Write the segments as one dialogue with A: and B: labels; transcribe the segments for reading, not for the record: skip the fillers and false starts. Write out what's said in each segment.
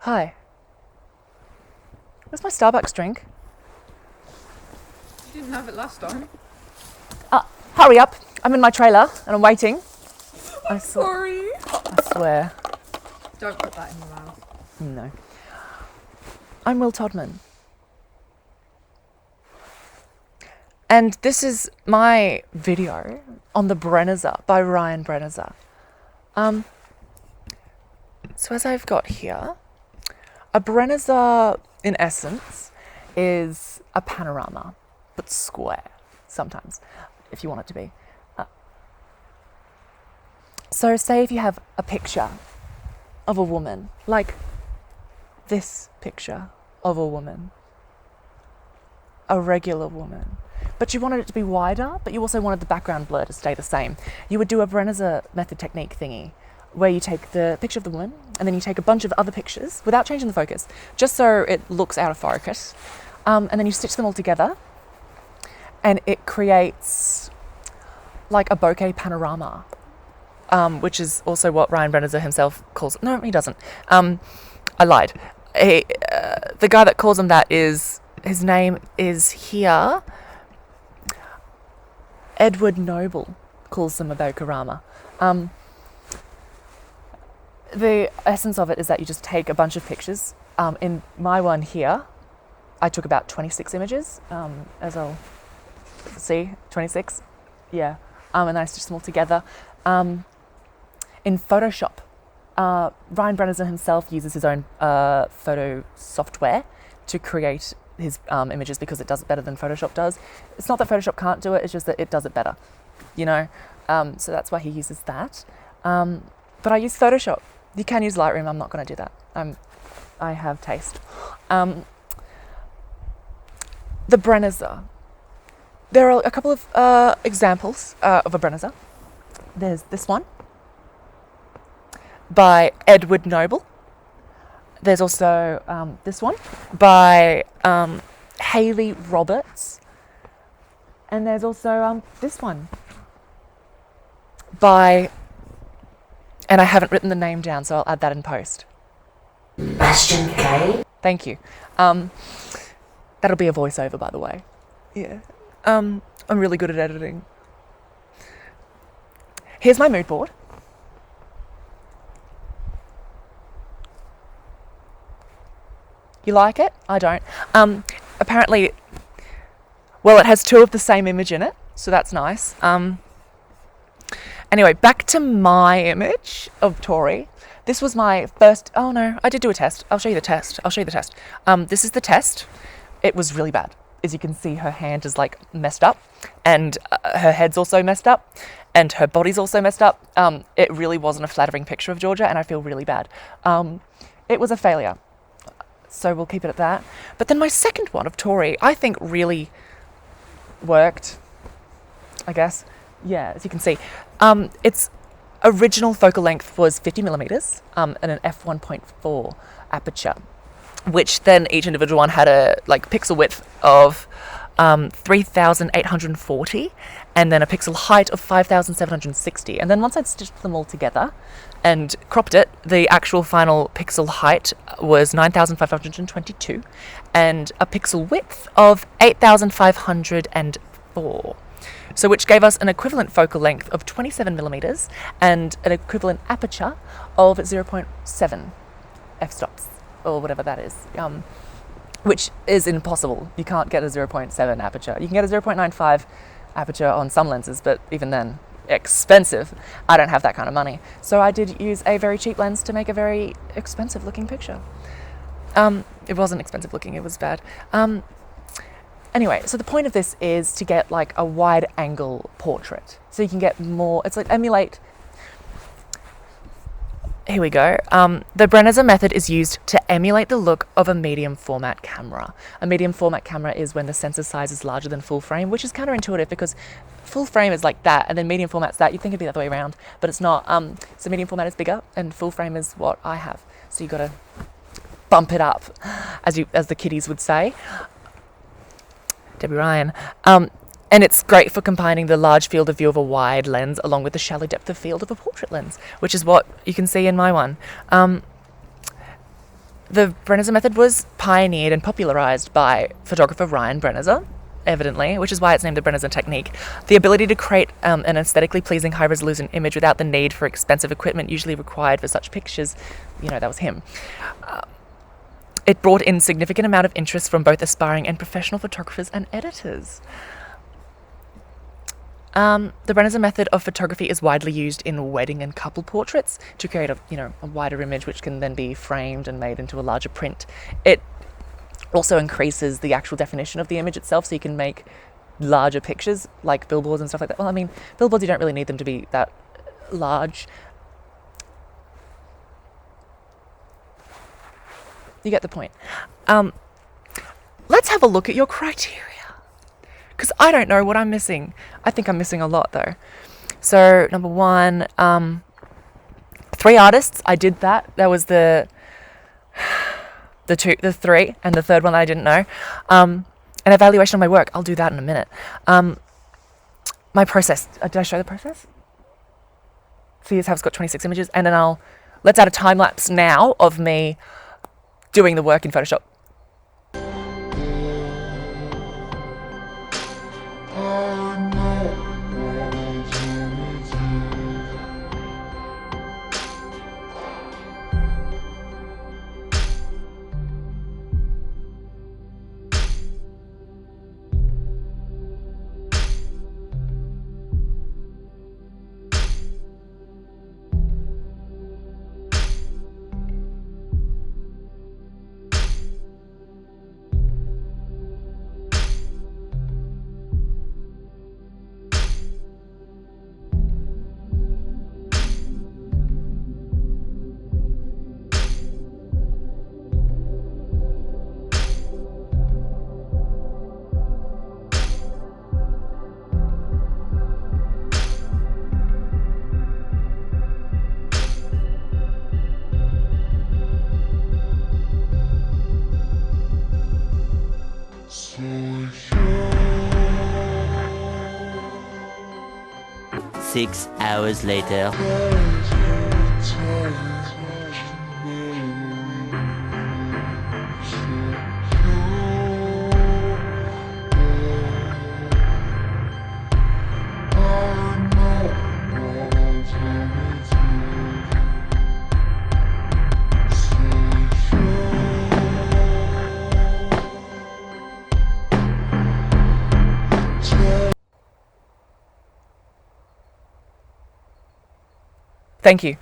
A: Hi. Where's my Starbucks drink?
B: You didn't have it last time.
A: Hurry up. I'm in my trailer and I'm waiting.
B: Sorry.
A: I swear.
B: Don't put that in your mouth.
A: No. I'm Will Todman. And this is my video on the Brenizer by Ryan Brenizer. So as I've got here, a Brenizer, in essence, is a panorama, but square, sometimes, if you want it to be. So say if you have a picture of a woman, like this picture of a woman, a regular woman, but you wanted it to be wider, but you also wanted the background blur to stay the same. You would do a Brenizer method technique thingy, where you take the picture of the woman, and then you take a bunch of other pictures without changing the focus, just so it looks out of focus, and then you stitch them all together, and it creates like a bokeh panorama, which is also what Ryan Brenizer himself calls it. No, he doesn't. I lied. The guy that calls him that his name is here. Edward Noble calls them a bokorama. The essence of it is that you just take a bunch of pictures. In my one here, I took about 26 images, as I'll see, 26, yeah. And I stitched them all together. In Photoshop, Ryan Brenizer himself uses his own photo software to create his images because it does it better than Photoshop does. It's not that Photoshop can't do it, it's just that it does it better, you know? So that's why he uses that. But I use Photoshop. You can use Lightroom, I'm not going to do that. I have taste. The Brenizer. There are a couple of examples of a Brenizer. There's this one by Edward Noble. There's also this one by Hayley Roberts. And there's also this one by, and I haven't written the name down, so I'll add that in post.
C: Bastion K.
A: Thank you. That'll be a voiceover, by the way. Yeah. I'm really good at editing. Here's my mood board. You like it? I don't. Apparently, well, it has two of the same image in it, so that's nice. Anyway, back to my image of Tori. This was my first, oh no, I did do a test. I'll show you the test. This is the test. It was really bad. As you can see, her hand is like messed up, and her head's also messed up, and her body's also messed up. It really wasn't a flattering picture of Georgia, and I feel really bad. It was a failure. So we'll keep it at that. But then my second one of Tori, I think really worked, I guess. Yeah, as you can see. Its original focal length was 50 millimeters and an f1.4 aperture, which then each individual one had a pixel width of 3,840 and then a pixel height of 5,760. And then once I'd stitched them all together and cropped it, the actual final pixel height was 9,522 and a pixel width of 8,504. So which gave us an equivalent focal length of 27 millimeters and an equivalent aperture of 0.7 f-stops, or whatever that is, which is impossible. You can't get a 0.7 aperture. You can get a 0.95 aperture on some lenses, but even then, expensive. I don't have that kind of money. So I did use a very cheap lens to make a very expensive looking picture. It wasn't expensive looking, it was bad. Anyway, so the point of this is to get like a wide angle portrait. So you can get more, it's like emulate. Here we go. The Brenizer method is used to emulate the look of a medium format camera. A medium format camera is when the sensor size is larger than full frame, which is counterintuitive because full frame is like that and then medium format's that. You'd think it'd be the other way around, but it's not. So medium format is bigger and full frame is what I have. So you gotta bump it up, as the kiddies would say. Debbie Ryan. And it's great for combining the large field of view of a wide lens along with the shallow depth of field of a portrait lens, which is what you can see in my one. The Brenizer method was pioneered and popularized by photographer Ryan Brenizer, evidently, which is why it's named the Brenizer technique. The ability to create an aesthetically pleasing high-resolution image without the need for expensive equipment usually required for such pictures, that was him. It brought in significant amount of interest from both aspiring and professional photographers and editors. The Brenizer method of photography is widely used in wedding and couple portraits to create a wider image, which can then be framed and made into a larger print. It also increases the actual definition of the image itself, so you can make larger pictures like billboards and stuff like that. Well, I mean, billboards, you don't really need them to be that large. You get the point. Let's have a look at your criteria, because I don't know what I'm missing. I think I'm missing a lot though. So number 1, 3 artists. I did that. That was the 3, and the third one that I didn't know. An evaluation of my work. I'll do that in a minute. My process. Did I show the process? See, it's got 26 images, and then let's add a time lapse now of me doing the work in Photoshop.
D: Six hours later.
A: Thank you.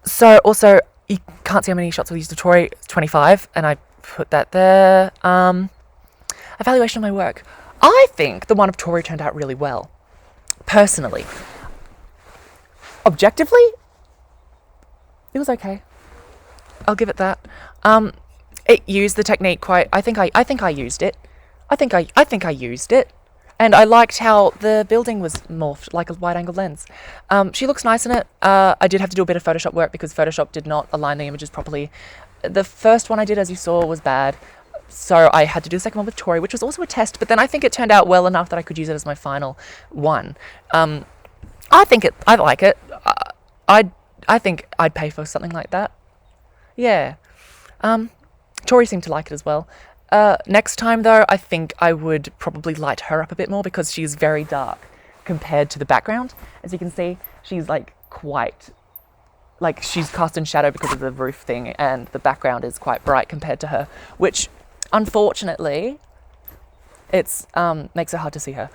A: So also, you can't see how many shots we used of Tori. It's 25, and I put that there. Evaluation of my work. I think the one of Tori turned out really well, personally. Objectively, it was okay. I'll give it that. It used the technique quite. I think I used it. I think I used it. And I liked how the building was morphed like a wide-angle lens. She looks nice in it. I did have to do a bit of Photoshop work because Photoshop did not align the images properly. The first one I did, as you saw, was bad. So I had to do the second one with Tori, which was also a test. But then I think it turned out well enough that I could use it as my final one. I like it. I think I'd pay for something like that. Yeah. Tori seemed to like it as well. Next time though, I think I would probably light her up a bit more because she's very dark compared to the background. As you can see, she's she's cast in shadow because of the roof thing, and the background is quite bright compared to her, which unfortunately it's makes it hard to see her.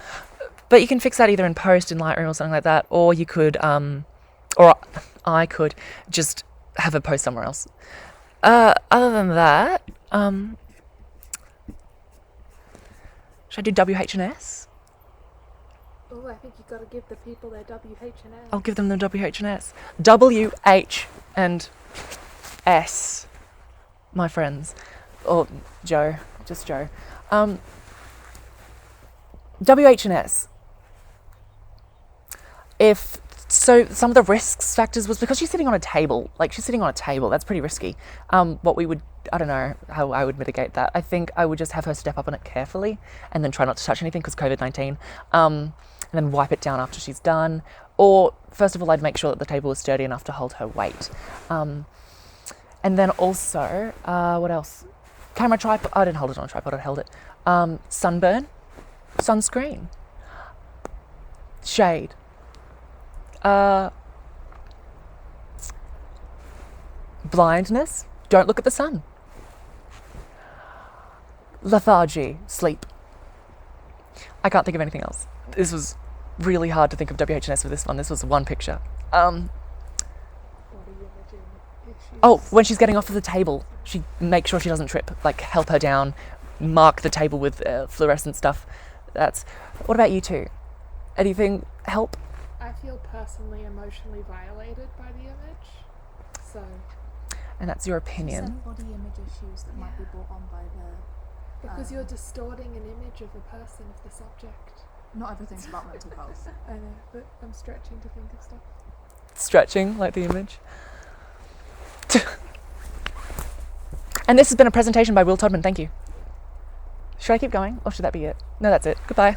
A: But you can fix that either in post in Lightroom or something like that, or you could or I could just have her post somewhere else. Other than that, should I do WH&S?
B: Oh, I think you've got to give the people their WH&S.
A: I'll give them the WH&S. WH and S, my friends. Or Joe, just Joe. WH&S. So some of the risks factors was because she's sitting on a table. That's pretty risky. I don't know how I would mitigate that. I think I would just have her step up on it carefully and then try not to touch anything because COVID-19. And then wipe it down after she's done. Or first of all, I'd make sure that the table was sturdy enough to hold her weight. And then also, what else? Camera tripod. I didn't hold it on a tripod, I held it. Sunburn, sunscreen, shade, blindness, don't look at the sun, lethargy, sleep. I can't think of anything else. This was really hard to think of WHS for this one. This was one picture. Oh, when she's getting off of the table, she makes sure she doesn't trip, like help her down, mark the table with fluorescent stuff. What about you two? Anything help?
B: I feel personally emotionally violated by the image, so...
A: And that's your
E: She
A: opinion.
E: said body image issues that might be brought on by the...
B: Because you're distorting an image of a person, of the subject.
E: Not everything's about mental health.
B: I know, but I'm stretching to think of stuff.
A: Stretching, like the image. And this has been a presentation by Will Todman. Thank you. Should I keep going, or should that be it? No, that's it. Goodbye.